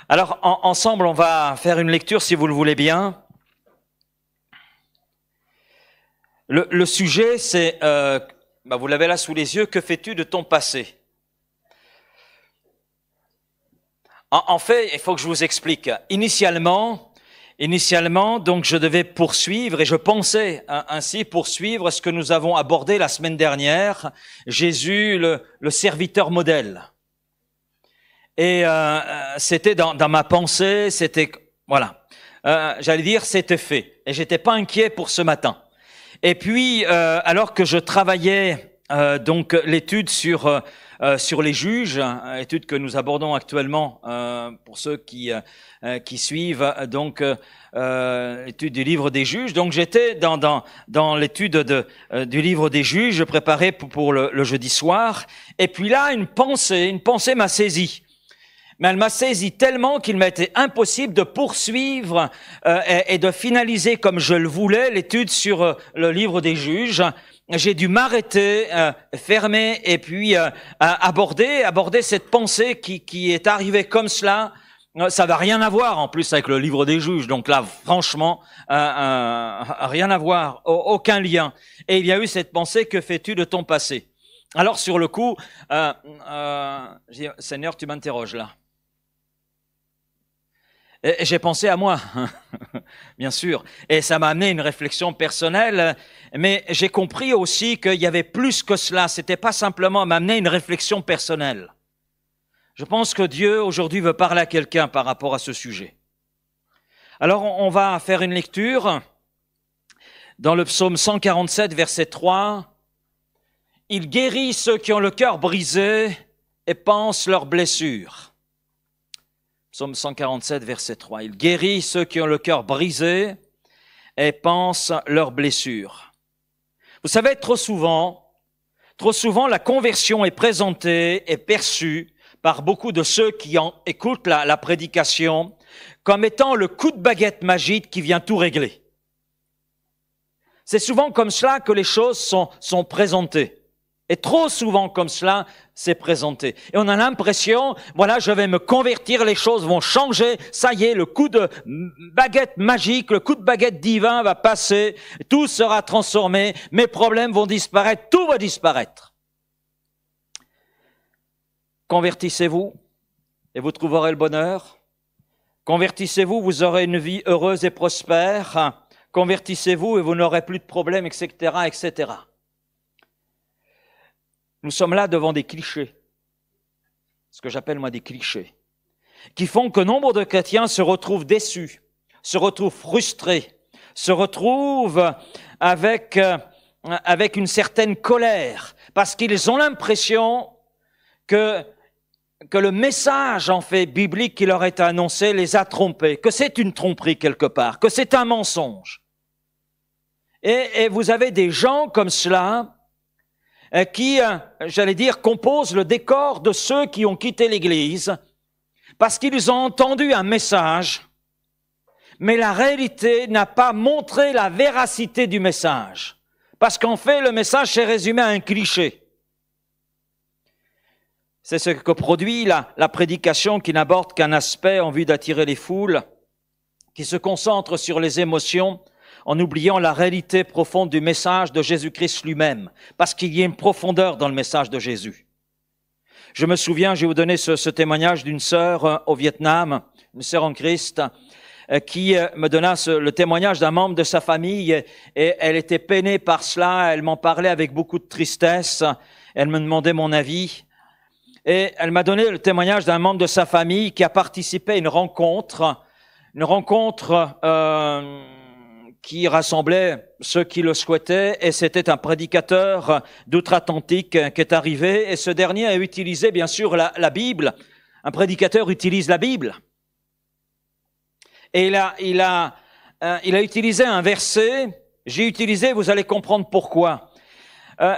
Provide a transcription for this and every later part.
Alors, ensemble, on va faire une lecture, si vous le voulez bien. Le sujet, c'est, vous l'avez là sous les yeux, que fais-tu de ton passé? En fait, il faut que je vous explique. Initialement, donc, je devais poursuivre, et je pensais ainsi poursuivre ce que nous avons abordé la semaine dernière, Jésus, le serviteur modèle. Et c'était dans ma pensée, c'était, voilà, j'allais dire, c'était fait. Et j'étais pas inquiet pour ce matin. Et puis, alors que je travaillais donc l'étude sur les juges, étude que nous abordons actuellement pour ceux qui suivent donc l'étude du livre des juges. Donc j'étais dans l'étude du livre des juges, je préparais pour le jeudi soir. Et puis là, une pensée m'a saisi. Mais elle m'a saisi tellement qu'il m'a été impossible de poursuivre et de finaliser comme je le voulais l'étude sur le livre des juges. J'ai dû m'arrêter, fermer et puis aborder cette pensée qui est arrivée comme cela. Ça va rien à voir en plus avec le livre des juges. Donc là, franchement, rien à voir, aucun lien. Et il y a eu cette pensée, que fais-tu de ton passé? Alors sur le coup, j'ai dit, Seigneur, tu m'interroges là. Et j'ai pensé à moi, bien sûr, et ça m'a amené une réflexion personnelle, mais j'ai compris aussi qu'il y avait plus que cela, c'était pas simplement m'amener une réflexion personnelle. Je pense que Dieu aujourd'hui veut parler à quelqu'un par rapport à ce sujet. Alors on va faire une lecture dans le psaume 147, verset 3. « Il guérit ceux qui ont le cœur brisé et pansent leurs blessures. » Psaume 147, verset 3. « Il guérit ceux qui ont le cœur brisé et pansent leurs blessures. » Vous savez, trop souvent, la conversion est présentée et perçue par beaucoup de ceux qui en écoutent la prédication comme étant le coup de baguette magique qui vient tout régler. C'est souvent comme cela que les choses sont présentées. Et trop souvent comme cela, c'est présenté. Et on a l'impression, voilà, je vais me convertir, les choses vont changer, ça y est, le coup de baguette magique, le coup de baguette divin va passer, tout sera transformé, mes problèmes vont disparaître, tout va disparaître. Convertissez-vous et vous trouverez le bonheur. Convertissez-vous, vous aurez une vie heureuse et prospère. Convertissez-vous et vous n'aurez plus de problèmes, etc., etc. Nous sommes là devant des clichés, ce que j'appelle moi des clichés, qui font que nombre de chrétiens se retrouvent déçus, se retrouvent frustrés, se retrouvent avec une certaine colère, parce qu'ils ont l'impression que le message en fait biblique qui leur est annoncé les a trompés, que c'est une tromperie quelque part, que c'est un mensonge. Et vous avez des gens comme cela qui, j'allais dire, composent le décor de ceux qui ont quitté l'Église parce qu'ils ont entendu un message, mais la réalité n'a pas montré la véracité du message. Parce qu'en fait, le message s'est résumé à un cliché. C'est ce que produit la prédication qui n'aborde qu'un aspect en vue d'attirer les foules, qui se concentre sur les émotions, en oubliant la réalité profonde du message de Jésus-Christ lui-même, parce qu'il y a une profondeur dans le message de Jésus. Je me souviens, je vais vous donner ce témoignage d'une sœur au Vietnam, une sœur en Christ, qui me donna le témoignage d'un membre de sa famille, et elle était peinée par cela, elle m'en parlait avec beaucoup de tristesse, elle me demandait mon avis, et elle m'a donné le témoignage d'un membre de sa famille qui a participé à une rencontre qui rassemblait ceux qui le souhaitaient, et c'était un prédicateur d'outre-Atlantique qui est arrivé, et ce dernier a utilisé bien sûr la Bible. Un prédicateur utilise la Bible. Et il a utilisé un verset, j'ai utilisé, vous allez comprendre pourquoi.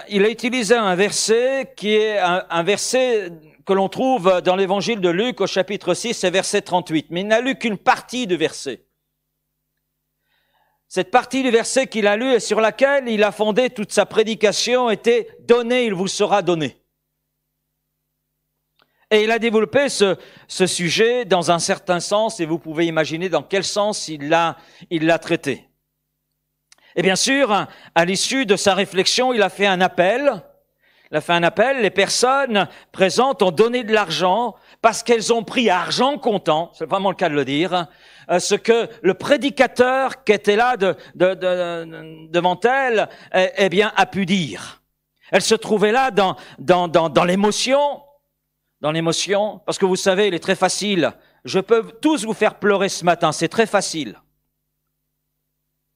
Il a utilisé un verset qui est un verset que l'on trouve dans l'évangile de Luc au chapitre 6, c'est verset 38, mais il n'a lu qu'une partie du verset. Cette partie du verset qu'il a lu et sur laquelle il a fondé toute sa prédication était « Donnez, il vous sera donné ». Et il a développé ce sujet dans un certain sens, et vous pouvez imaginer dans quel sens il l'a traité. Et bien sûr, à l'issue de sa réflexion, il a fait un appel. Les personnes présentes ont donné de l'argent parce qu'elles ont pris à argent comptant, c'est vraiment le cas de le dire, ce que le prédicateur qui était là devant elles, eh bien, a pu dire. Elle se trouvait là dans l'émotion, parce que vous savez, il est très facile. Je peux tous vous faire pleurer ce matin, c'est très facile.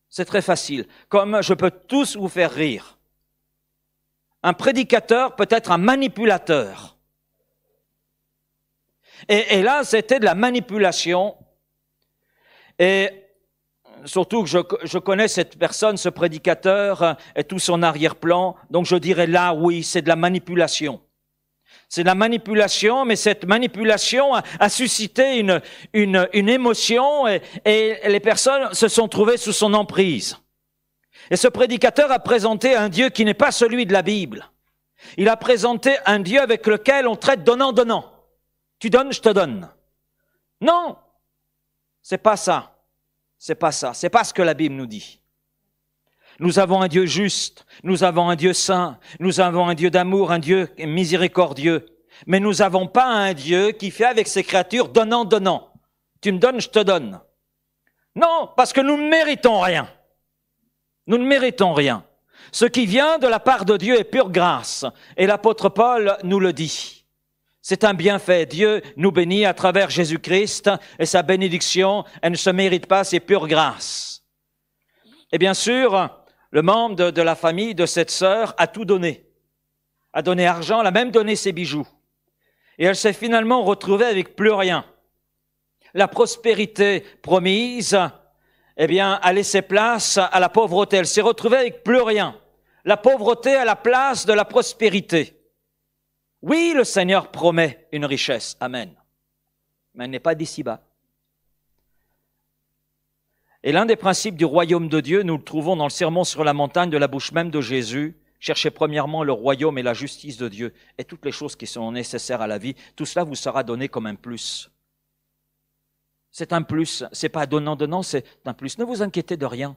C'est très facile. Comme je peux tous vous faire rire. Un prédicateur peut être un manipulateur. Et là, c'était de la manipulation. Et surtout que je connais cette personne, ce prédicateur, et tout son arrière-plan. Donc je dirais là, oui, c'est de la manipulation. C'est de la manipulation, mais cette manipulation a suscité une émotion et les personnes se sont trouvées sous son emprise. Et ce prédicateur a présenté un Dieu qui n'est pas celui de la Bible. Il a présenté un Dieu avec lequel on traite donnant-donnant. Tu donnes, je te donne. Non, c'est pas ça. C'est pas ça. C'est pas ce que la Bible nous dit. Nous avons un Dieu juste, nous avons un Dieu saint, nous avons un Dieu d'amour, un Dieu miséricordieux. Mais nous n'avons pas un Dieu qui fait avec ses créatures donnant-donnant. Tu me donnes, je te donne. Non, parce que nous ne méritons rien. Nous ne méritons rien. Ce qui vient de la part de Dieu est pure grâce. Et l'apôtre Paul nous le dit. C'est un bienfait. Dieu nous bénit à travers Jésus-Christ et sa bénédiction, elle ne se mérite pas, c'est pure grâce. Et bien sûr, le membre de la famille de cette sœur a tout donné. A donné argent, elle a même donné ses bijoux. Et elle s'est finalement retrouvée avec plus rien. La prospérité promise, eh bien, a laissé place à la pauvreté. Elle s'est retrouvée avec plus rien. La pauvreté à la place de la prospérité. Oui, le Seigneur promet une richesse. Amen. Mais elle n'est pas d'ici-bas. Et l'un des principes du royaume de Dieu, nous le trouvons dans le sermon sur la montagne de la bouche même de Jésus. Cherchez premièrement le royaume et la justice de Dieu et toutes les choses qui sont nécessaires à la vie. Tout cela vous sera donné comme un plus. C'est un plus. C'est pas donnant, c'est un plus. Ne vous inquiétez de rien.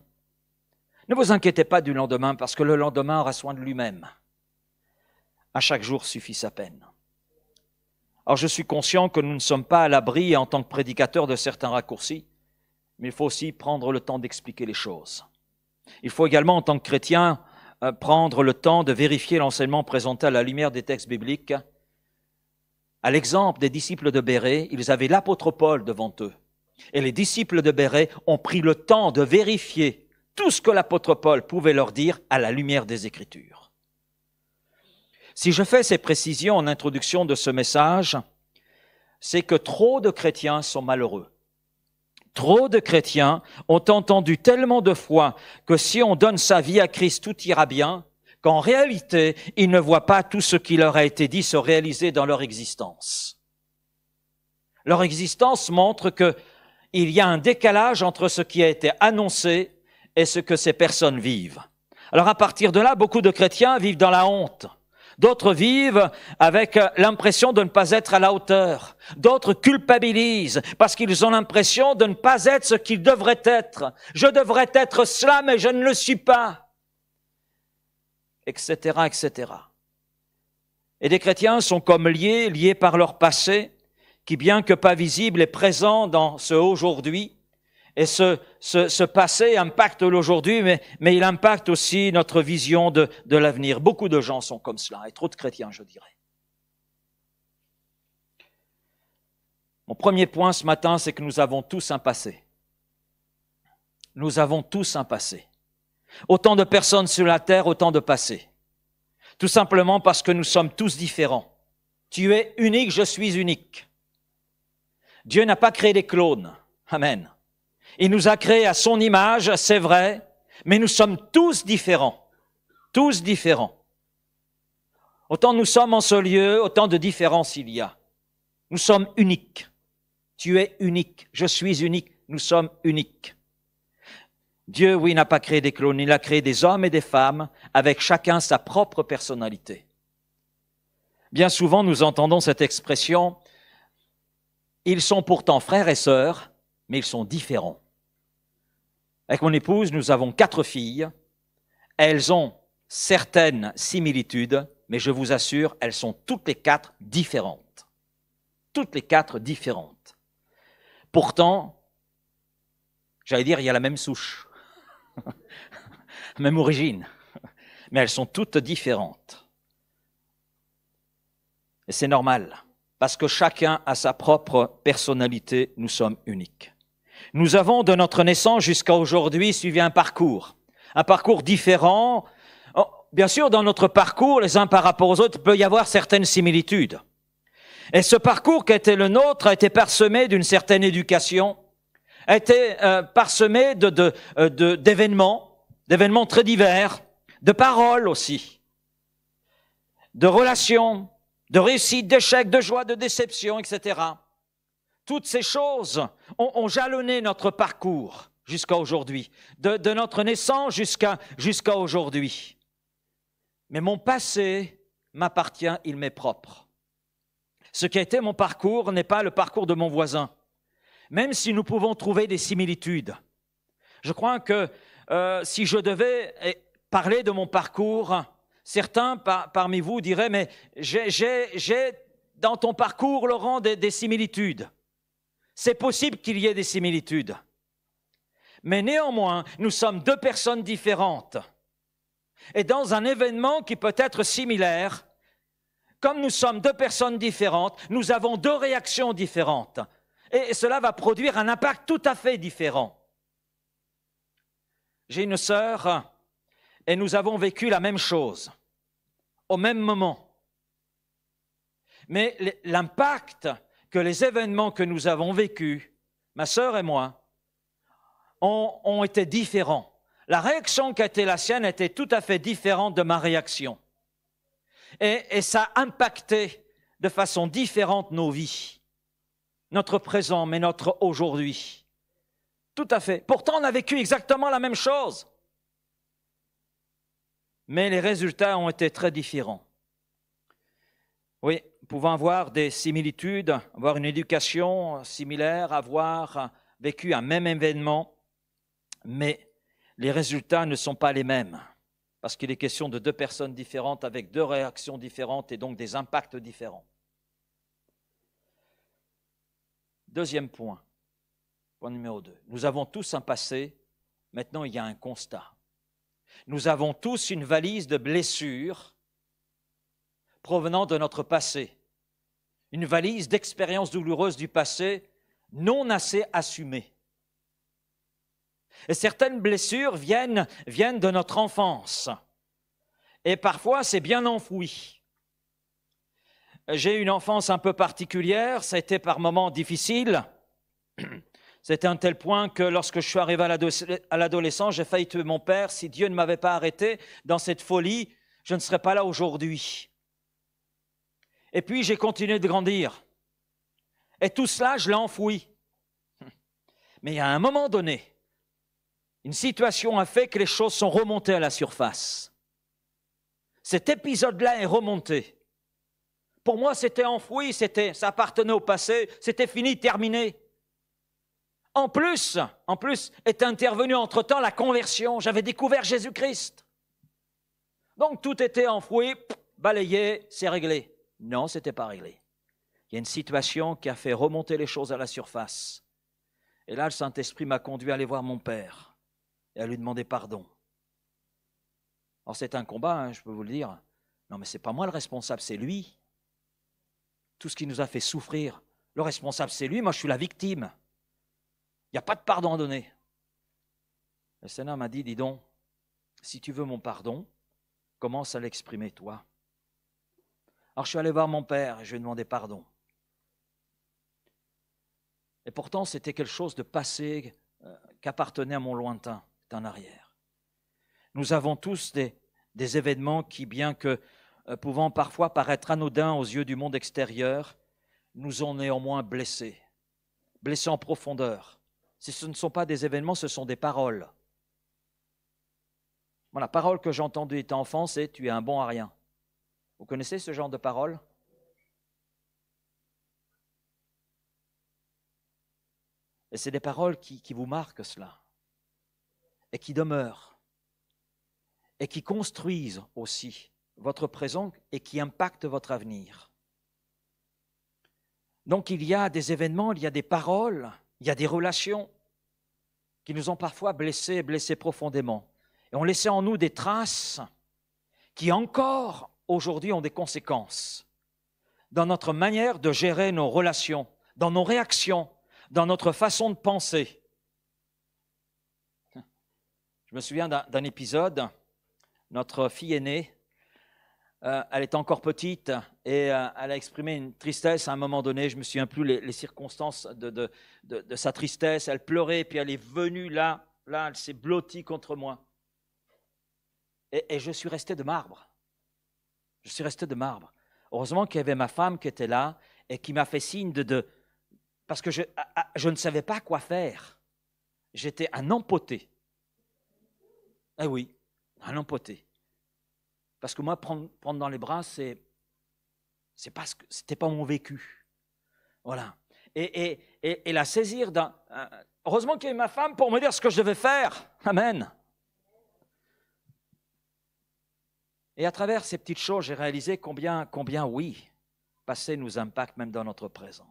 Ne vous inquiétez pas du lendemain parce que le lendemain aura soin de lui-même. À chaque jour suffit sa peine. Alors je suis conscient que nous ne sommes pas à l'abri en tant que prédicateurs de certains raccourcis, mais il faut aussi prendre le temps d'expliquer les choses. Il faut également en tant que chrétien prendre le temps de vérifier l'enseignement présenté à la lumière des textes bibliques. À l'exemple des disciples de Bérée, ils avaient l'apôtre Paul devant eux. Et les disciples de Bérée ont pris le temps de vérifier tout ce que l'apôtre Paul pouvait leur dire à la lumière des Écritures. Si je fais ces précisions en introduction de ce message, c'est que trop de chrétiens sont malheureux. Trop de chrétiens ont entendu tellement de fois que si on donne sa vie à Christ, tout ira bien, qu'en réalité, ils ne voient pas tout ce qui leur a été dit se réaliser dans leur existence. Leur existence montre qu'il y a un décalage entre ce qui a été annoncé et ce que ces personnes vivent. Alors à partir de là, beaucoup de chrétiens vivent dans la honte. D'autres vivent avec l'impression de ne pas être à la hauteur. D'autres culpabilisent parce qu'ils ont l'impression de ne pas être ce qu'ils devraient être. Je devrais être cela, mais je ne le suis pas. Etc., etc. Et des chrétiens sont comme liés par leur passé, qui bien que pas visible est présent dans ce aujourd'hui. Et ce passé impacte l'aujourd'hui, mais il impacte aussi notre vision de l'avenir. Beaucoup de gens sont comme cela, et trop de chrétiens, je dirais. Mon premier point ce matin, c'est que nous avons tous un passé. Nous avons tous un passé. Autant de personnes sur la terre, autant de passés. Tout simplement parce que nous sommes tous différents. Tu es unique, je suis unique. Dieu n'a pas créé des clones. Amen. Il nous a créés à son image, c'est vrai, mais nous sommes tous différents. Tous différents. Autant nous sommes en ce lieu, autant de différences il y a. Nous sommes uniques. Tu es unique, je suis unique, nous sommes uniques. Dieu, oui, n'a pas créé des clones, il a créé des hommes et des femmes avec chacun sa propre personnalité. Bien souvent, nous entendons cette expression « Ils sont pourtant frères et sœurs, mais ils sont différents ». Avec mon épouse, nous avons 4 filles. Elles ont certaines similitudes, mais je vous assure, elles sont toutes les 4 différentes. Toutes les 4 différentes. Pourtant, j'allais dire, il y a la même souche, même origine, mais elles sont toutes différentes. Et c'est normal, parce que chacun a sa propre personnalité, nous sommes uniques. Nous avons de notre naissance jusqu'à aujourd'hui suivi un parcours différent. Bien sûr, dans notre parcours, les uns par rapport aux autres, il peut y avoir certaines similitudes. Et ce parcours qui a été le nôtre a été parsemé d'une certaine éducation, a été parsemé d'événements très divers, de paroles aussi, de relations, de réussites, d'échecs, de joie, de déceptions, etc. Toutes ces choses ont jalonné notre parcours jusqu'à aujourd'hui, de notre naissance jusqu'à aujourd'hui. Mais mon passé m'appartient, il m'est propre. Ce qui a été mon parcours n'est pas le parcours de mon voisin, même si nous pouvons trouver des similitudes. Je crois que si je devais parler de mon parcours, certains parmi vous diraient « mais j'ai dans ton parcours, Laurent, des similitudes ». C'est possible qu'il y ait des similitudes. Mais néanmoins, nous sommes 2 personnes différentes. Et dans un événement qui peut être similaire, comme nous sommes 2 personnes différentes, nous avons 2 réactions différentes. Et cela va produire un impact tout à fait différent. J'ai une sœur et nous avons vécu la même chose, au même moment. Mais l'impact que les événements que nous avons vécus, ma sœur et moi, ont été différents. La réaction qui a été la sienne était tout à fait différente de ma réaction. Et ça a impacté de façon différente nos vies, notre présent, mais notre aujourd'hui. Tout à fait. Pourtant, on a vécu exactement la même chose. Mais les résultats ont été très différents. Oui, nous pouvons avoir des similitudes, avoir une éducation similaire, avoir vécu un même événement, mais les résultats ne sont pas les mêmes, parce qu'il est question de 2 personnes différentes avec 2 réactions différentes et donc des impacts différents. Deuxième point numéro 2. Nous avons tous un passé, maintenant il y a un constat. Nous avons tous une valise de blessures provenant de notre passé, une valise d'expériences douloureuses du passé non assez assumées. Et certaines blessures viennent de notre enfance, et parfois c'est bien enfoui. J'ai eu une enfance un peu particulière, ça a été par moments difficile. C'était un tel point que lorsque je suis arrivé à l'adolescence, j'ai failli tuer mon père. Si Dieu ne m'avait pas arrêté dans cette folie, je ne serais pas là aujourd'hui. Et puis j'ai continué de grandir. Et tout cela, je l'ai enfoui. Mais à un moment donné, une situation a fait que les choses sont remontées à la surface. Cet épisode-là est remonté. Pour moi, c'était enfoui, ça appartenait au passé, c'était fini, terminé. En plus, est intervenue entre-temps la conversion. J'avais découvert Jésus-Christ. Donc tout était enfoui, balayé, c'est réglé. Non, ce n'était pas réglé. Il y a une situation qui a fait remonter les choses à la surface. Et là, le Saint-Esprit m'a conduit à aller voir mon père et à lui demander pardon. Alors c'est un combat, je peux vous le dire. Non, mais ce n'est pas moi le responsable, c'est lui. Tout ce qui nous a fait souffrir, le responsable c'est lui, moi je suis la victime. Il n'y a pas de pardon à donner. Le Seigneur m'a dit, dis donc, si tu veux mon pardon, commence à l'exprimer toi. Alors je suis allé voir mon père et je lui ai demandé pardon. Et pourtant c'était quelque chose de passé qui appartenait à mon lointain, en arrière. Nous avons tous des événements qui, bien que pouvant parfois paraître anodins aux yeux du monde extérieur, nous ont néanmoins blessés en profondeur. Ce ne sont pas des événements, ce sont des paroles. Bon, la parole que j'ai entendue étant enfant, c'est « tu es un bon à rien ». Vous connaissez ce genre de parole? Et c'est des paroles qui vous marquent cela, et qui demeurent, et qui construisent aussi votre présent et qui impactent votre avenir. Donc il y a des événements, il y a des paroles, il y a des relations qui nous ont parfois blessés profondément, et ont laissé en nous des traces qui encore aujourd'hui ont des conséquences dans notre manière de gérer nos relations, dans nos réactions, dans notre façon de penser. Je me souviens d'un épisode, notre fille aînée, elle était encore petite et elle a exprimé une tristesse à un moment donné. Je ne me souviens plus les circonstances de sa tristesse. Elle pleurait, puis elle est venue là, elle s'est blottie contre moi. Et je suis resté de marbre. Je suis resté de marbre. Heureusement qu'il y avait ma femme qui était là et qui m'a fait signe parce que je ne savais pas quoi faire. J'étais un empoté. Eh oui, un empoté. Parce que moi, prendre dans les bras, c'était pas mon vécu. Voilà. Et la saisir heureusement qu'il y avait ma femme pour me dire ce que je devais faire. Amen. Et à travers ces petites choses, j'ai réalisé combien oui, passé nous impacte même dans notre présent.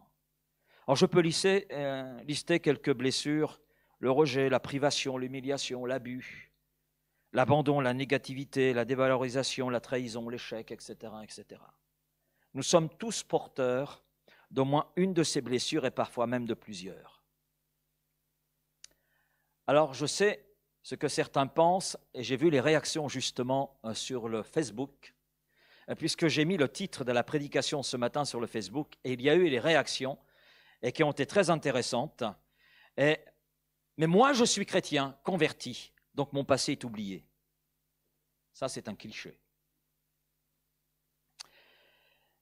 Alors je peux lister quelques blessures, le rejet, la privation, l'humiliation, l'abus, l'abandon, la négativité, la dévalorisation, la trahison, l'échec, etc., etc. Nous sommes tous porteurs d'au moins une de ces blessures et parfois même de plusieurs. Alors je sais ce que certains pensent et j'ai vu les réactions justement sur le Facebook, puisque j'ai mis le titre de la prédication ce matin sur le Facebook et il y a eu les réactions et qui ont été très intéressantes. Mais moi je suis chrétien, converti. Donc mon passé est oublié. Ça, c'est un cliché.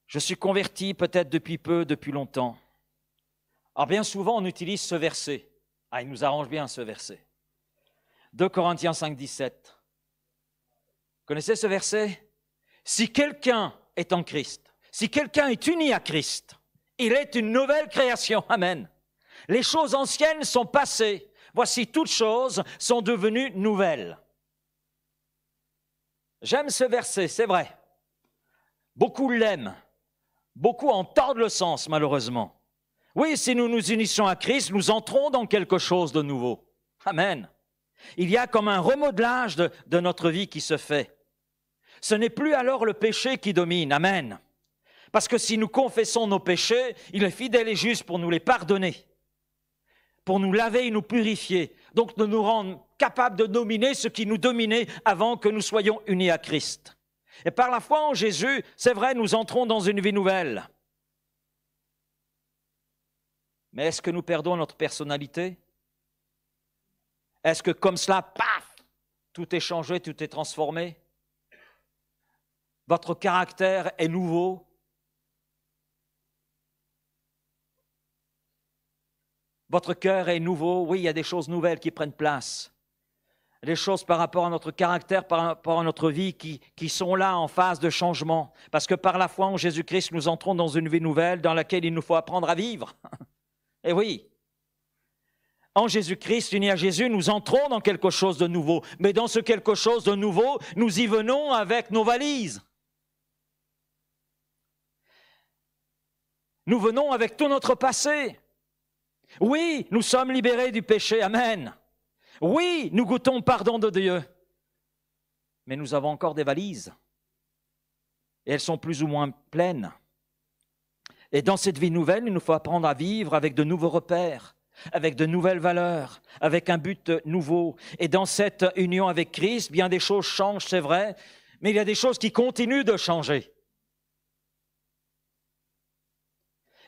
Je suis converti peut-être depuis peu, depuis longtemps. Alors bien souvent, on utilise ce verset. Il nous arrange bien ce verset. 2 Corinthiens 5, 17. Vous connaissez ce verset? Si quelqu'un est en Christ, si quelqu'un est uni à Christ, il est une nouvelle création. Amen. Les choses anciennes sont passées. Voici, toutes choses sont devenues nouvelles. J'aime ce verset, c'est vrai. Beaucoup l'aiment. Beaucoup en tordent le sens, malheureusement. Oui, si nous nous unissons à Christ, nous entrons dans quelque chose de nouveau. Amen. Il y a comme un remodelage de notre vie qui se fait. Ce n'est plus alors le péché qui domine. Amen. Parce que si nous confessons nos péchés, il est fidèle et juste pour nous les pardonner, pour nous laver et nous purifier, donc de nous rendre capables de dominer ce qui nous dominait avant que nous soyons unis à Christ. Et par la foi en Jésus, c'est vrai, nous entrons dans une vie nouvelle. Mais est-ce que nous perdons notre personnalité? Est-ce que comme cela, paf, tout est changé, tout est transformé? Votre caractère est nouveau? Votre cœur est nouveau? Oui, il y a des choses nouvelles qui prennent place. Des choses par rapport à notre caractère, par rapport à notre vie qui sont là en phase de changement. Parce que par la foi en Jésus-Christ, nous entrons dans une vie nouvelle dans laquelle il nous faut apprendre à vivre. Et oui, en Jésus-Christ, unis à Jésus, nous entrons dans quelque chose de nouveau. Mais dans ce quelque chose de nouveau, nous y venons avec nos valises. Nous venons avec tout notre passé. Oui, nous sommes libérés du péché. Amen. Oui, nous goûtons le pardon de Dieu. Mais nous avons encore des valises. Et elles sont plus ou moins pleines. Et dans cette vie nouvelle, il nous faut apprendre à vivre avec de nouveaux repères, avec de nouvelles valeurs, avec un but nouveau. Et dans cette union avec Christ, bien des choses changent, c'est vrai, mais il y a des choses qui continuent de changer.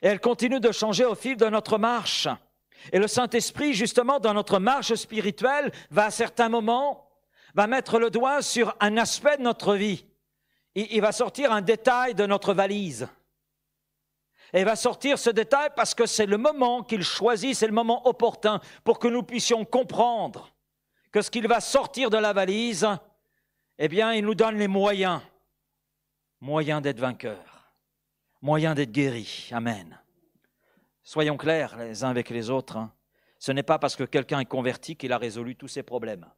Et elles continuent de changer au fil de notre marche. Et le Saint-Esprit, justement, dans notre marche spirituelle, va à certains moments, va mettre le doigt sur un aspect de notre vie. Il va sortir un détail de notre valise. Et il va sortir ce détail parce que c'est le moment qu'il choisit, c'est le moment opportun pour que nous puissions comprendre que ce qu'il va sortir de la valise, eh bien, il nous donne les moyens d'être vainqueurs, moyens d'être guéris. Amen. Soyons clairs les uns avec les autres. ce n'est pas parce que quelqu'un est converti qu'il a résolu tous ses problèmes.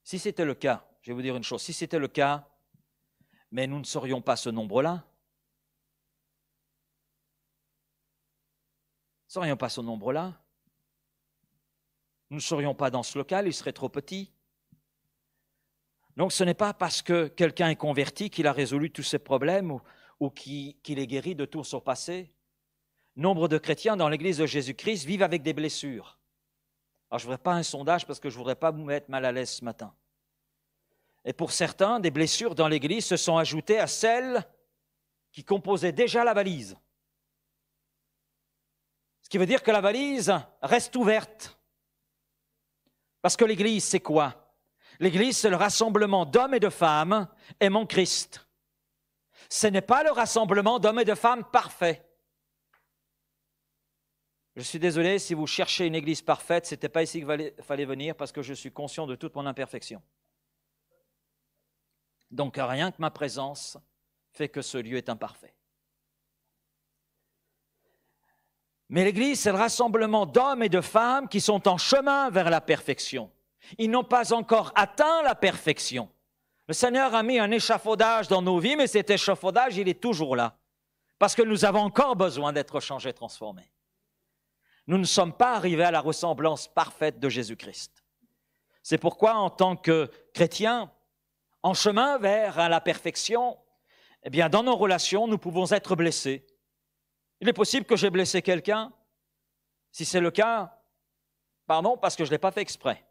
Si c'était le cas, je vais vous dire une chose, si c'était le cas, mais nous ne serions pas ce nombre-là. Nous ne serions pas ce nombre-là. Nous ne serions pas dans ce local, il serait trop petit. Donc ce n'est pas parce que quelqu'un est converti qu'il a résolu tous ses problèmes ou qu'il est guéri de tout son passé. Nombre de chrétiens dans l'Église de Jésus-Christ vivent avec des blessures. Alors je ne voudrais pas un sondage parce que je ne voudrais pas vous mettre mal à l'aise ce matin. Et pour certains, des blessures dans l'Église se sont ajoutées à celles qui composaient déjà la valise. Ce qui veut dire que la valise reste ouverte. Parce que l'Église, c'est quoi? L'Église, c'est le rassemblement d'hommes et de femmes aimant Christ. Ce n'est pas le rassemblement d'hommes et de femmes parfaits. Je suis désolé, si vous cherchez une Église parfaite, ce n'était pas ici qu'il fallait venir parce que je suis conscient de toute mon imperfection. Donc rien que ma présence fait que ce lieu est imparfait. Mais l'Église, c'est le rassemblement d'hommes et de femmes qui sont en chemin vers la perfection. Ils n'ont pas encore atteint la perfection. Le Seigneur a mis un échafaudage dans nos vies, mais cet échafaudage, il est toujours là. Parce que nous avons encore besoin d'être changés, transformés. Nous ne sommes pas arrivés à la ressemblance parfaite de Jésus-Christ. C'est pourquoi, en tant que chrétiens, en chemin vers la perfection, eh bien, dans nos relations, nous pouvons être blessés. Il est possible que j'ai blessé quelqu'un. Si c'est le cas, pardon, parce que je ne l'ai pas fait exprès.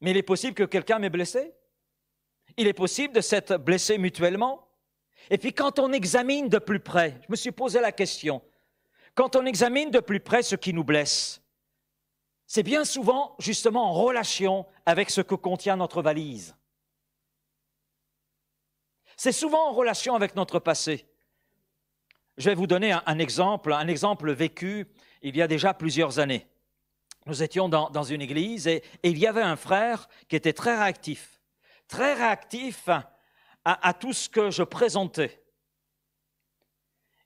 Mais il est possible que quelqu'un m'ait blessé. Il est possible de s'être blessé mutuellement. Et puis quand on examine de plus près, je me suis posé la question, quand on examine de plus près ce qui nous blesse, c'est bien souvent justement en relation avec ce que contient notre valise. C'est souvent en relation avec notre passé. Je vais vous donner un exemple vécu il y a déjà plusieurs années. Nous étions dans une église et il y avait un frère qui était très réactif à tout ce que je présentais.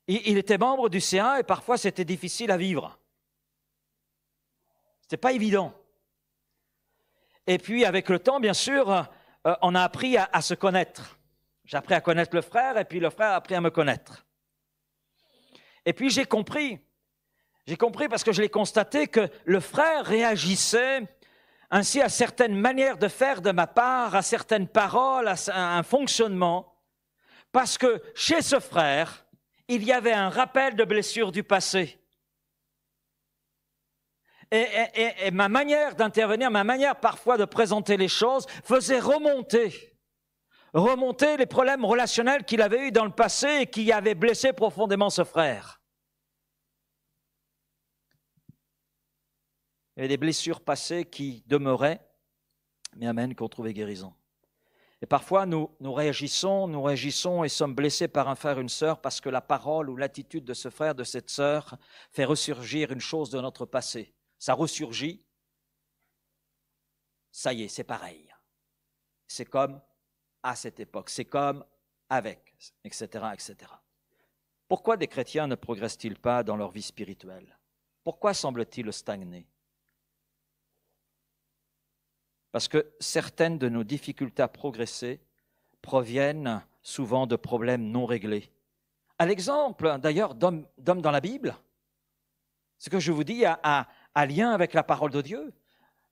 Il était membre du CA et parfois c'était difficile à vivre. C'était pas évident. Et puis avec le temps, bien sûr, on a appris à se connaître. J'ai appris à connaître le frère et puis le frère a appris à me connaître. Et puis j'ai compris parce que je l'ai constaté que le frère réagissait ainsi à certaines manières de faire de ma part, à certaines paroles, à un fonctionnement, parce que chez ce frère, il y avait un rappel de blessures du passé. Et ma manière d'intervenir, ma manière parfois de présenter les choses faisait remonter les problèmes relationnels qu'il avait eus dans le passé et qui avaient blessé profondément ce frère. Il y avait des blessures passées qui demeuraient, mais amen, qu'on trouvait guérison. Et parfois, nous réagissons et sommes blessés par un frère, une sœur, parce que la parole ou l'attitude de ce frère, de cette sœur, fait ressurgir une chose de notre passé. Ça ressurgit, ça y est, c'est pareil. C'est comme à cette époque, c'est comme avec, etc., etc. Pourquoi des chrétiens ne progressent-ils pas dans leur vie spirituelle? Pourquoi semblent-ils stagner? Parce que certaines de nos difficultés à progresser proviennent souvent de problèmes non réglés. À l'exemple, d'ailleurs, d'hommes dans la Bible, ce que je vous dis a lien avec la parole de Dieu.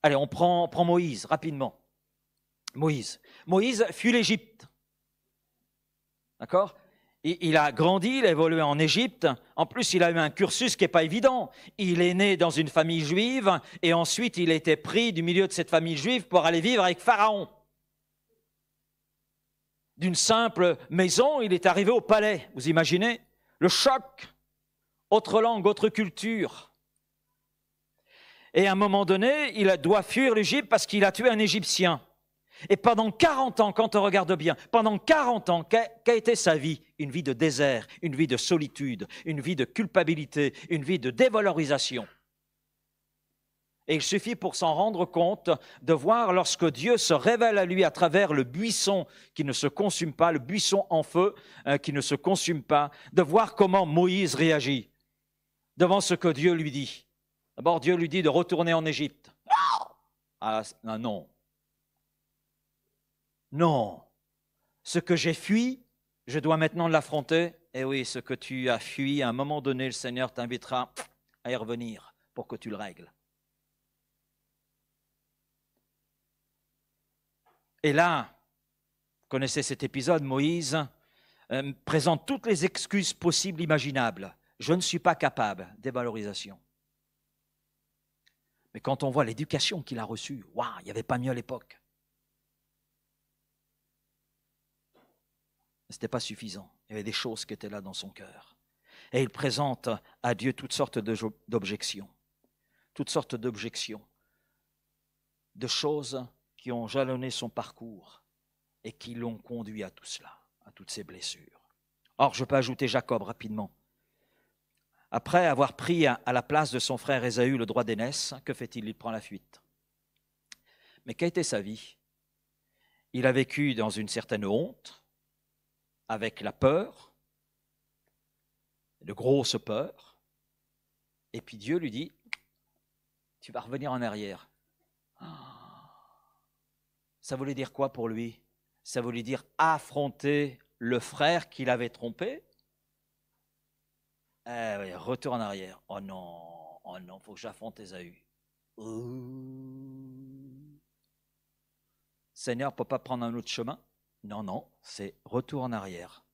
Allez, on prend Moïse, rapidement. Moïse fuit l'Égypte. D'accord? Il a grandi, il a évolué en Égypte. En plus, il a eu un cursus qui n'est pas évident. Il est né dans une famille juive et ensuite il a été pris du milieu de cette famille juive pour aller vivre avec Pharaon. D'une simple maison, il est arrivé au palais. Vous imaginez? Le choc, autre langue, autre culture. Et à un moment donné, il doit fuir l'Égypte parce qu'il a tué un Égyptien. Et pendant 40 ans, quand on regarde bien, pendant 40 ans, qu'a été sa vie? Une vie de désert, une vie de solitude, une vie de culpabilité, une vie de dévalorisation. Et il suffit pour s'en rendre compte de voir lorsque Dieu se révèle à lui à travers le buisson qui ne se consume pas, le buisson en feu qui ne se consume pas, de voir comment Moïse réagit devant ce que Dieu lui dit. D'abord, Dieu lui dit de retourner en Égypte. Ah non. Non. Ce que j'ai fui, je dois maintenant l'affronter. Et oui, ce que tu as fui, à un moment donné, le Seigneur t'invitera à y revenir pour que tu le règles. Et là, vous connaissez cet épisode, Moïse présente toutes les excuses possibles, imaginables. Je ne suis pas capable, dévalorisation. Mais quand on voit l'éducation qu'il a reçue, waouh, il n'y avait pas mieux à l'époque. Ce n'était pas suffisant. Il y avait des choses qui étaient là dans son cœur. Et il présente à Dieu toutes sortes d'objections. Toutes sortes d'objections. De choses qui ont jalonné son parcours et qui l'ont conduit à tout cela, à toutes ces blessures. Or, je peux ajouter Jacob rapidement. Après avoir pris à la place de son frère Ésaü le droit d'aînesse, que fait-il? Il prend la fuite. Mais qu'a été sa vie? Il a vécu dans une certaine honte, avec la peur, de grosses peurs, et puis Dieu lui dit, tu vas revenir en arrière. Ça voulait dire quoi pour lui? Ça voulait dire affronter le frère qu'il avait trompé. Oui, retour en arrière. Oh non, faut que j'affronte Ésaü. Seigneur, ne peut pas prendre un autre chemin? Non, c'est retour en arrière.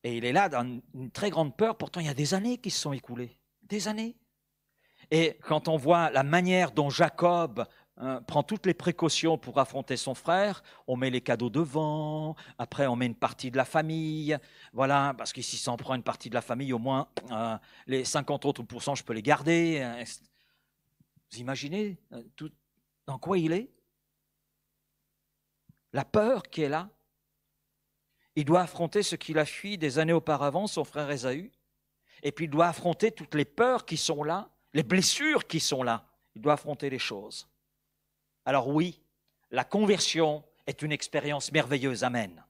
Et il est là dans une très grande peur, pourtant il y a des années qui se sont écoulées. Des années. Et quand on voit la manière dont Jacob prend toutes les précautions pour affronter son frère, on met les cadeaux devant, après on met une partie de la famille, voilà, parce que si s'en prend une partie de la famille, au moins les 50 autres pourcents, je peux les garder. Vous imaginez dans quoi il est? La peur qui est là. Il doit affronter ce qu'il a fui des années auparavant, son frère Ésaü, et puis il doit affronter toutes les peurs qui sont là, les blessures qui sont là. Il doit affronter les choses. Alors oui, la conversion est une expérience merveilleuse, amen.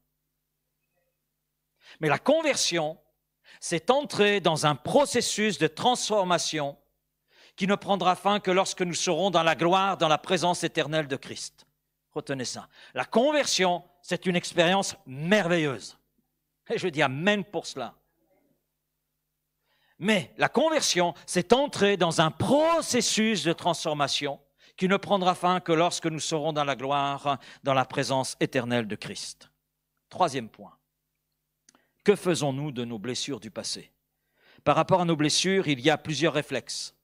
Mais la conversion, c'est entrer dans un processus de transformation qui ne prendra fin que lorsque nous serons dans la gloire, dans la présence éternelle de Christ. Retenez ça. La conversion, c'est une expérience merveilleuse. Et je dis amen pour cela. Mais la conversion, c'est entrer dans un processus de transformation qui ne prendra fin que lorsque nous serons dans la gloire, dans la présence éternelle de Christ. Troisième point. Que faisons-nous de nos blessures du passé? Par rapport à nos blessures, il y a plusieurs réflexes.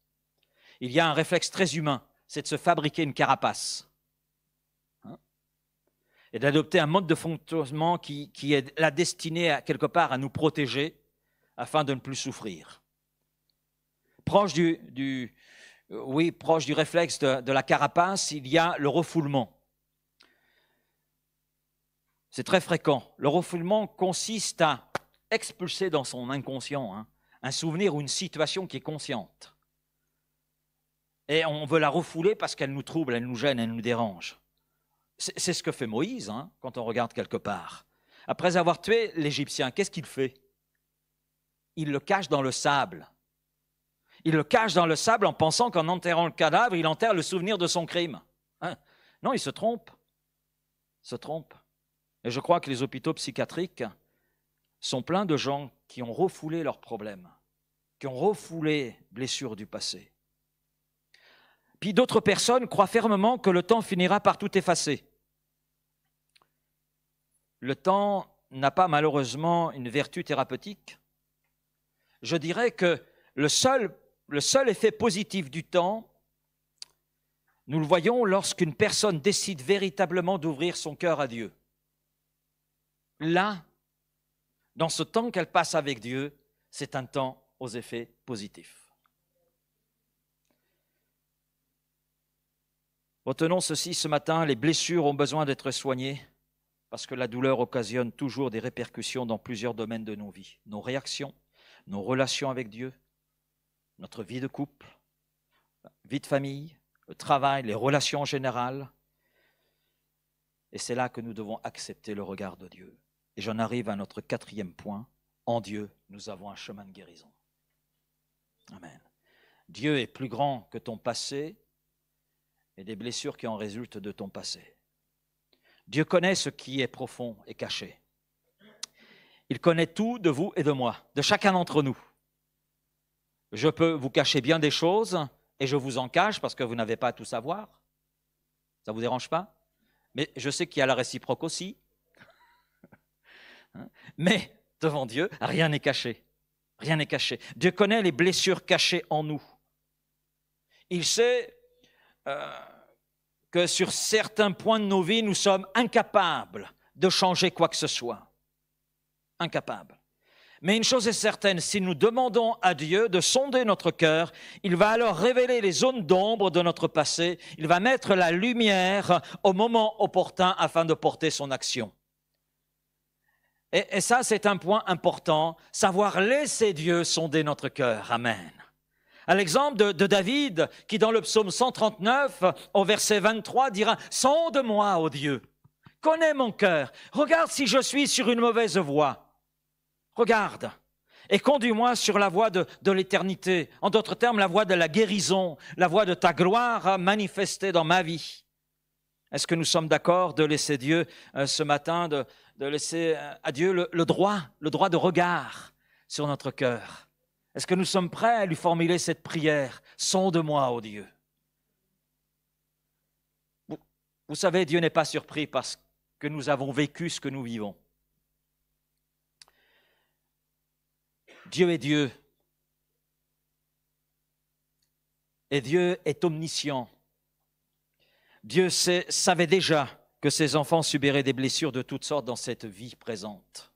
Il y a un réflexe très humain, c'est de se fabriquer une carapace. Et d'adopter un mode de fonctionnement qui est la destiné à, quelque part à nous protéger afin de ne plus souffrir. Proche du réflexe de la carapace, il y a le refoulement. C'est très fréquent. Le refoulement consiste à expulser dans son inconscient un souvenir ou une situation qui est consciente. Et on veut la refouler parce qu'elle nous trouble, elle nous gêne, elle nous dérange. C'est ce que fait Moïse, quand on regarde quelque part. Après avoir tué l'Égyptien, qu'est-ce qu'il fait? Il le cache dans le sable. Il le cache dans le sable en pensant qu'en enterrant le cadavre, il enterre le souvenir de son crime. Non, il se trompe. Et je crois que les hôpitaux psychiatriques sont pleins de gens qui ont refoulé leurs problèmes, qui ont refoulé blessures du passé. Puis d'autres personnes croient fermement que le temps finira par tout effacer. Le temps n'a pas malheureusement une vertu thérapeutique. Je dirais que le seul effet positif du temps, nous le voyons lorsqu'une personne décide véritablement d'ouvrir son cœur à Dieu. Là, dans ce temps qu'elle passe avec Dieu, c'est un temps aux effets positifs. Retenons ceci ce matin, les blessures ont besoin d'être soignées parce que la douleur occasionne toujours des répercussions dans plusieurs domaines de nos vies. Nos réactions, nos relations avec Dieu, notre vie de couple, vie de famille, le travail, les relations en général. Et c'est là que nous devons accepter le regard de Dieu. Et j'en arrive à notre 4e point. En Dieu, nous avons un chemin de guérison. Amen. Dieu est plus grand que ton passé et des blessures qui en résultent de ton passé. Dieu connaît ce qui est profond et caché. Il connaît tout de vous et de moi, de chacun d'entre nous. Je peux vous cacher bien des choses et je vous en cache parce que vous n'avez pas à tout savoir. Ça ne vous dérange pas? Mais je sais qu'il y a la réciproque aussi. Mais devant Dieu, rien n'est caché. Rien n'est caché. Dieu connaît les blessures cachées en nous. Il sait que sur certains points de nos vies, nous sommes incapables de changer quoi que ce soit. Incapables. Mais une chose est certaine, si nous demandons à Dieu de sonder notre cœur, il va alors révéler les zones d'ombre de notre passé, il va mettre la lumière au moment opportun afin de porter son action. Et ça, c'est un point important, savoir laisser Dieu sonder notre cœur. Amen. À l'exemple de David, qui dans le psaume 139, au verset 23, dira « Sonde-moi, ô Dieu, connais mon cœur, regarde si je suis sur une mauvaise voie. Regarde, et conduis-moi sur la voie de l'éternité. » En d'autres termes, la voie de la guérison, la voie de ta gloire manifestée dans ma vie. Est-ce que nous sommes d'accord de laisser Dieu ce matin, de laisser à Dieu le droit de regard sur notre cœur? Est-ce que nous sommes prêts à lui formuler cette prière? Sonde-moi, ô Dieu. Vous savez, Dieu n'est pas surpris parce que nous avons vécu ce que nous vivons. Dieu est Dieu. Et Dieu est omniscient. Dieu savait déjà que ses enfants subiraient des blessures de toutes sortes dans cette vie présente.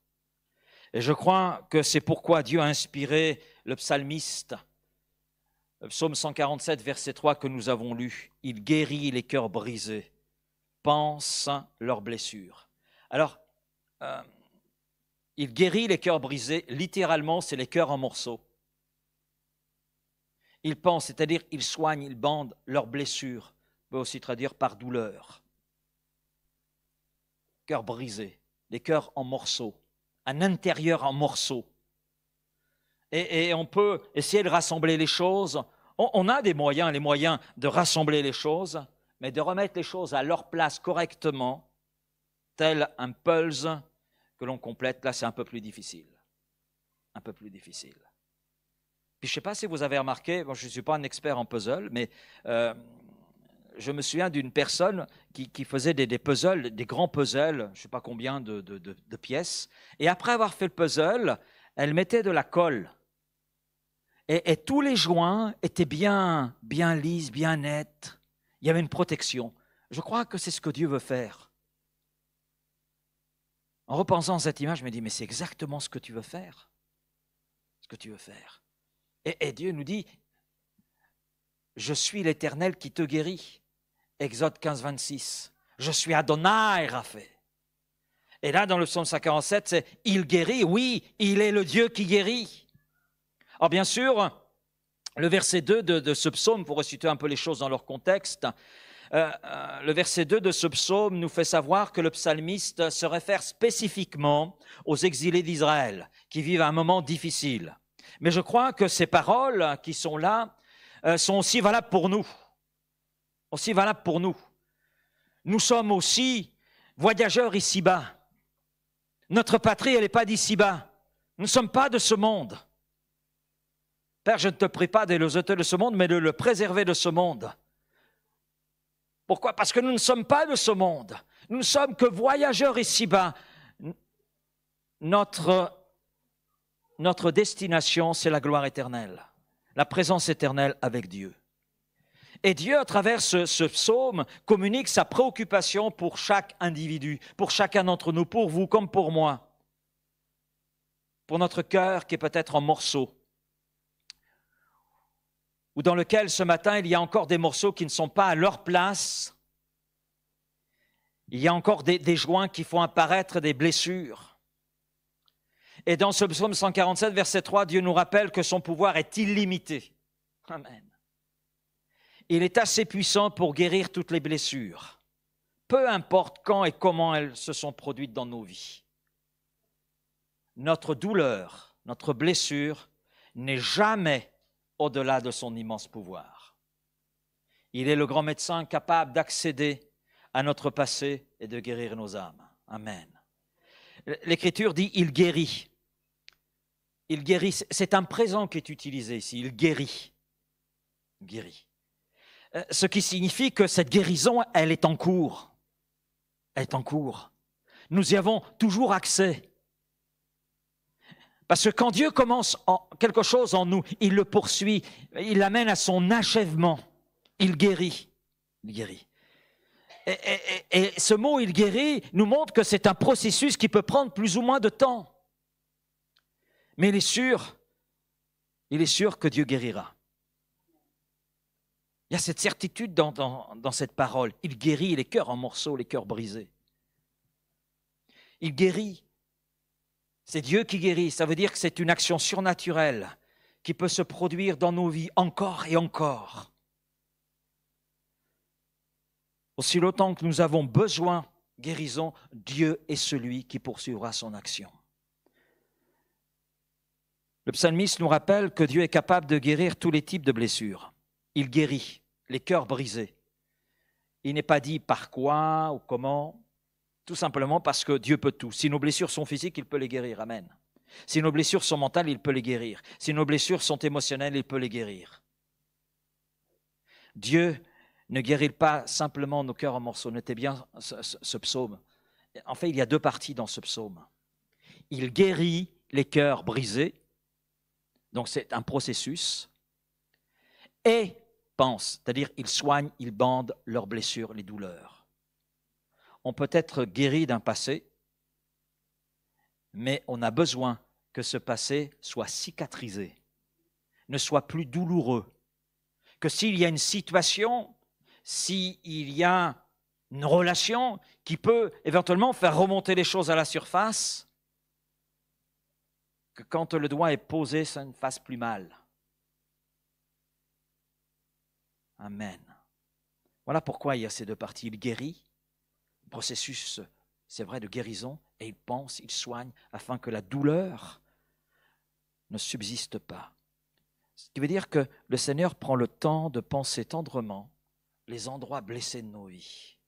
Et je crois que c'est pourquoi Dieu a inspiré le psalmiste, le psaume 147, verset 3 que nous avons lu. Il guérit les cœurs brisés, pense leurs blessures. Alors, il guérit les cœurs brisés, littéralement, c'est les cœurs en morceaux. Il pense, c'est-à-dire il soigne, il bande leurs blessures. On peut aussi traduire par douleur. Cœurs brisés, les cœurs en morceaux, un intérieur en morceaux. Et on peut essayer de rassembler les choses. On a les moyens de rassembler les choses, mais de remettre les choses à leur place correctement, tel un puzzle que l'on complète, là c'est un peu plus difficile. Un peu plus difficile. Puis je ne sais pas si vous avez remarqué, bon, je ne suis pas un expert en puzzle, mais je me souviens d'une personne qui faisait des puzzles, des grands puzzles, je ne sais pas combien de pièces, et après avoir fait le puzzle, elle mettait de la colle. Et tous les joints étaient bien lisses, bien nets. Il y avait une protection. Je crois que c'est ce que Dieu veut faire. En repensant à cette image, je me dis, mais c'est exactement ce que tu veux faire. Ce que tu veux faire. Et Dieu nous dit, je suis l'Éternel qui te guérit. Exode 15, 26. Je suis Adonai Rapha. Et là, dans le psaume 147, c'est « Il guérit ». Oui, il est le Dieu qui guérit. Alors bien sûr, le verset 2 de ce psaume, pour resituer un peu les choses dans leur contexte, le verset 2 de ce psaume nous fait savoir que le psalmiste se réfère spécifiquement aux exilés d'Israël, qui vivent un moment difficile. Mais je crois que ces paroles qui sont là sont aussi valables pour nous. Aussi valables pour nous. Nous sommes aussi voyageurs ici-bas. Notre patrie, elle n'est pas d'ici-bas. Nous ne sommes pas de ce monde. Père, je ne te prie pas de le jeter de ce monde, mais de le préserver de ce monde. Pourquoi? Parce que nous ne sommes pas de ce monde. Nous ne sommes que voyageurs ici-bas. Notre destination, c'est la gloire éternelle, la présence éternelle avec Dieu. Et Dieu, à travers ce psaume, communique sa préoccupation pour chaque individu, pour chacun d'entre nous, pour vous comme pour moi, pour notre cœur qui est peut-être en morceaux, ou dans lequel ce matin il y a encore des morceaux qui ne sont pas à leur place, il y a encore des joints qui font apparaître des blessures. Et dans ce psaume 147, verset 3, Dieu nous rappelle que son pouvoir est illimité. Amen. Il est assez puissant pour guérir toutes les blessures, peu importe quand et comment elles se sont produites dans nos vies. Notre douleur, notre blessure n'est jamais au-delà de son immense pouvoir. Il est le grand médecin capable d'accéder à notre passé et de guérir nos âmes. Amen. L'Écriture dit « il guérit ». Il guérit, c'est un présent qui est utilisé ici, il guérit. Il guérit. Ce qui signifie que cette guérison, elle est en cours. Elle est en cours. Nous y avons toujours accès. Parce que quand Dieu commence quelque chose en nous, il le poursuit, il l'amène à son achèvement. Il guérit. Il guérit. Et ce mot « il guérit » nous montre que c'est un processus qui peut prendre plus ou moins de temps. Mais il est sûr que Dieu guérira. Il y a cette certitude dans cette parole. Il guérit les cœurs en morceaux, les cœurs brisés. Il guérit. C'est Dieu qui guérit. Ça veut dire que c'est une action surnaturelle qui peut se produire dans nos vies encore et encore. Aussi longtemps que nous avons besoin de guérison, Dieu est celui qui poursuivra son action. Le psalmiste nous rappelle que Dieu est capable de guérir tous les types de blessures. Il guérit les cœurs brisés. Il n'est pas dit par quoi ou comment, tout simplement parce que Dieu peut tout. Si nos blessures sont physiques, il peut les guérir. Amen. Si nos blessures sont mentales, il peut les guérir. Si nos blessures sont émotionnelles, il peut les guérir. Dieu ne guérit pas simplement nos cœurs en morceaux. Notez bien ce psaume. En fait, il y a deux parties dans ce psaume. Il guérit les cœurs brisés, donc c'est un processus, et pense, c'est-à-dire il soigne, il bande leurs blessures, les douleurs. On peut être guéri d'un passé, mais on a besoin que ce passé soit cicatrisé, ne soit plus douloureux, que s'il y a une situation, s'il y a une relation qui peut éventuellement faire remonter les choses à la surface, que quand le doigt est posé, ça ne fasse plus mal. Amen. Voilà pourquoi il y a ces deux parties. Il guérit, le processus, c'est vrai, de guérison, et il pense, il soigne, afin que la douleur ne subsiste pas. Ce qui veut dire que le Seigneur prend le temps de penser tendrement les endroits blessés de nos vies,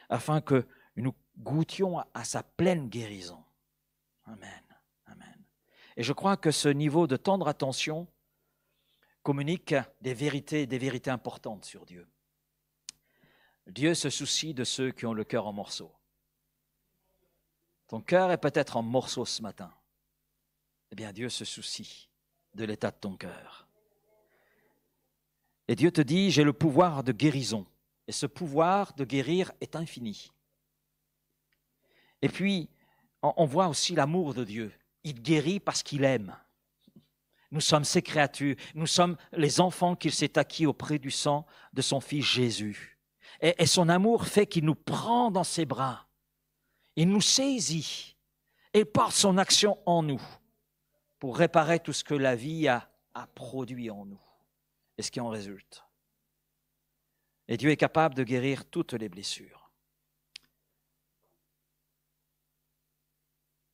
afin que nous goûtions à sa pleine guérison. Amen. Amen. Et je crois que ce niveau de tendre attention communique des vérités importantes sur Dieu. Dieu se soucie de ceux qui ont le cœur en morceaux. Ton cœur est peut-être en morceaux ce matin. Eh bien, Dieu se soucie de l'état de ton cœur. Et Dieu te dit, j'ai le pouvoir de guérison. Et ce pouvoir de guérir est infini. Et puis, on voit aussi l'amour de Dieu. Il guérit parce qu'il aime. Nous sommes ses créatures. Nous sommes les enfants qu'il s'est acquis auprès du sang de son Fils Jésus. Et son amour fait qu'il nous prend dans ses bras. Il nous saisit et porte son action en nous pour réparer tout ce que la vie a produit en nous et ce qui en résulte. Et Dieu est capable de guérir toutes les blessures.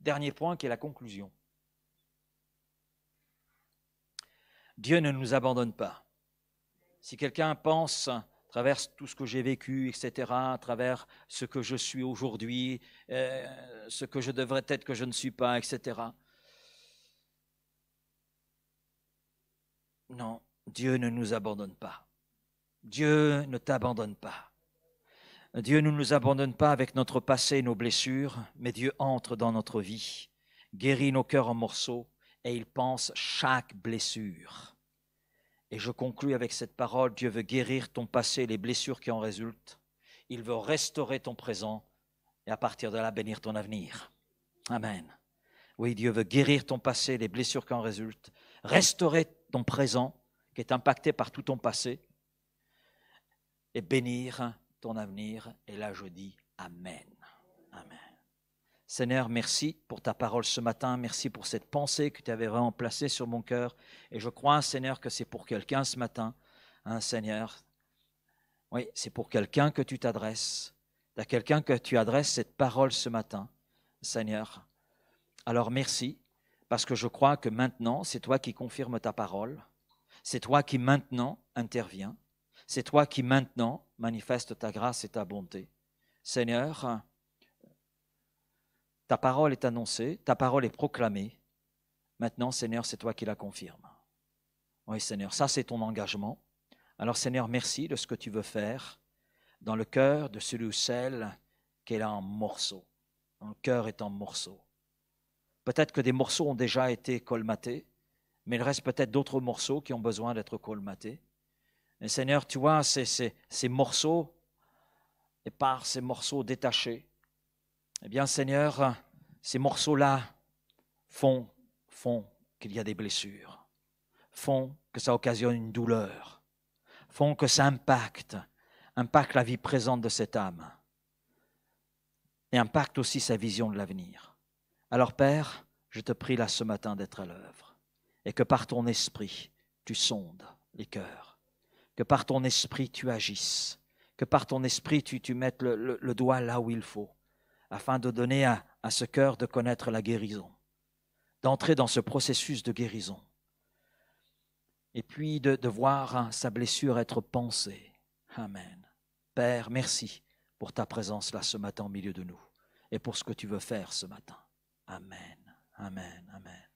Dernier point qui est la conclusion. Dieu ne nous abandonne pas. Si quelqu'un pense, à travers tout ce que j'ai vécu, etc., à travers ce que je suis aujourd'hui, ce que je devrais être que je ne suis pas, etc. Non, Dieu ne nous abandonne pas. Dieu ne t'abandonne pas. Dieu ne nous abandonne pas avec notre passé et nos blessures, mais Dieu entre dans notre vie, guérit nos cœurs en morceaux et il pense chaque blessure. Et je conclus avec cette parole, Dieu veut guérir ton passé et les blessures qui en résultent. Il veut restaurer ton présent et à partir de là bénir ton avenir. Amen. Oui, Dieu veut guérir ton passé, les blessures qui en résultent, restaurer ton présent qui est impacté par tout ton passé et bénir ton avenir. Et là, je dis Amen. Amen. Seigneur, merci pour ta parole ce matin. Merci pour cette pensée que tu avais vraiment placée sur mon cœur. Et je crois, Seigneur, que c'est pour quelqu'un ce matin. Hein, Seigneur, oui, c'est pour quelqu'un que tu t'adresses. Il y a quelqu'un que tu adresses cette parole ce matin, Seigneur. Alors merci, parce que je crois que maintenant, c'est toi qui confirmes ta parole. C'est toi qui maintenant interviens. C'est toi qui maintenant manifeste ta grâce et ta bonté. Seigneur, ta parole est annoncée, ta parole est proclamée. Maintenant, Seigneur, c'est toi qui la confirmes. Oui, Seigneur, ça c'est ton engagement. Alors, Seigneur, merci de ce que tu veux faire dans le cœur de celui ou celle qui est là en morceaux. Le cœur est en morceaux. Peut-être que des morceaux ont déjà été colmatés, mais il reste peut-être d'autres morceaux qui ont besoin d'être colmatés. Et Seigneur, tu vois, ces morceaux, et par ces morceaux détachés, eh bien, Seigneur, ces morceaux-là font qu'il y a des blessures, font que ça occasionne une douleur, font que ça impacte la vie présente de cette âme et impacte aussi sa vision de l'avenir. Alors, Père, je te prie là ce matin d'être à l'œuvre et que par ton esprit, tu sondes les cœurs, que par ton esprit, tu agisses, que par ton esprit, tu mettes le doigt là où il faut, afin de donner à ce cœur de connaître la guérison, d'entrer dans ce processus de guérison, et puis de voir sa blessure être pansée. Amen. Père, merci pour ta présence là ce matin au milieu de nous, et pour ce que tu veux faire ce matin. Amen, amen, amen.